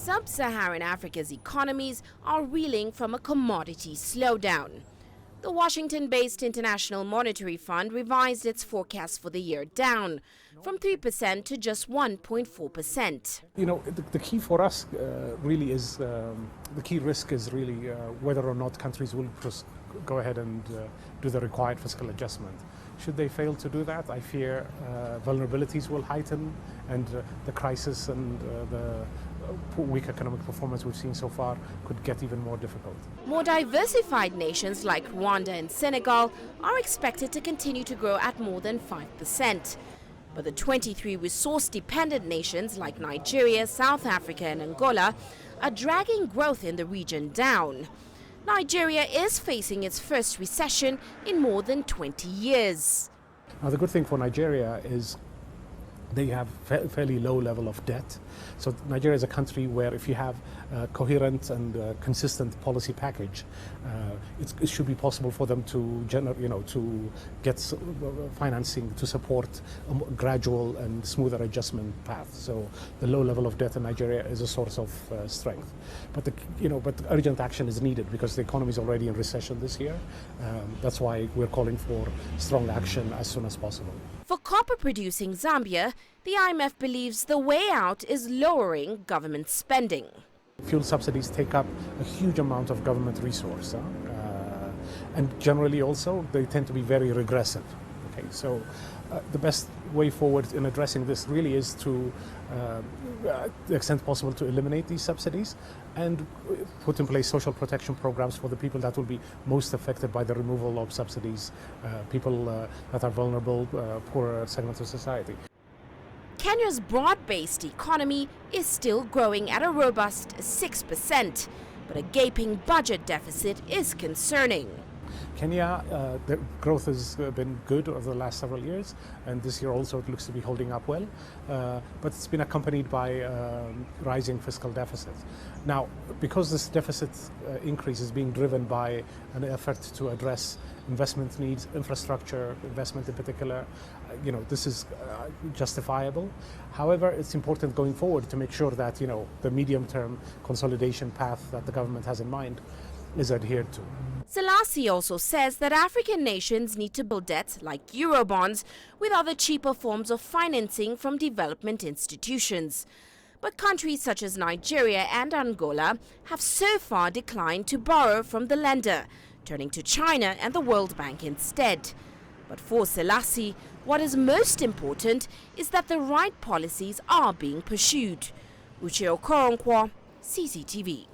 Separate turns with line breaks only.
Sub-Saharan Africa's economies are reeling from a commodity slowdown. The Washington-based International Monetary Fund revised its forecast for the year down from 3% to just 1.4%.
You know, the key for us really is, the key risk is really whether or not countries will go ahead and do the required fiscal adjustment. Should they fail to do that, I fear vulnerabilities will heighten, and the crisis and the weak economic performance we've seen so far could get even more difficult.
More diversified nations like Rwanda and Senegal are expected to continue to grow at more than 5%. But the 23 resource-dependent nations like Nigeria, South Africa and Angola are dragging growth in the region down. Nigeria is facing its first recession in more than 20 years.
Now, the good thing for Nigeria is they have fairly low level of debt. So Nigeria is a country where if you have a coherent and consistent policy package, it should be possible for them to to get financing to support a gradual and smoother adjustment path. So the low level of debt in Nigeria is a source of strength. But but urgent action is needed because the economy is already in recession this year. That's why we're calling for strong action as soon as possible.
For copper-producing Zambia, the IMF believes the way out is lowering government spending.
Fuel subsidies take up a huge amount of government resource, and generally also they tend to be very regressive. Okay, so the best way forward in addressing this really is to the extent possible to eliminate these subsidies and put in place social protection programs for the people that will be most affected by the removal of subsidies, people that are vulnerable, poorer segments of society.
Kenya's broad-based economy is still growing at a robust 6%, but a gaping budget deficit is concerning.
Kenya, the growth has been good over the last several years, and this year also it looks to be holding up well, but it's been accompanied by rising fiscal deficits. Now, because this deficit increase is being driven by an effort to address investment needs, infrastructure investment in particular, this is justifiable. However, it's important going forward to make sure that the medium-term consolidation path that the government has in mind is adhered to.
Selassie also says that African nations need to build debt like Eurobonds with other cheaper forms of financing from development institutions. But countries such as Nigeria and Angola have so far declined to borrow from the lender, turning to China and the World Bank instead. But for Selassie, what is most important is that the right policies are being pursued. Uche Okoronkwo, CCTV.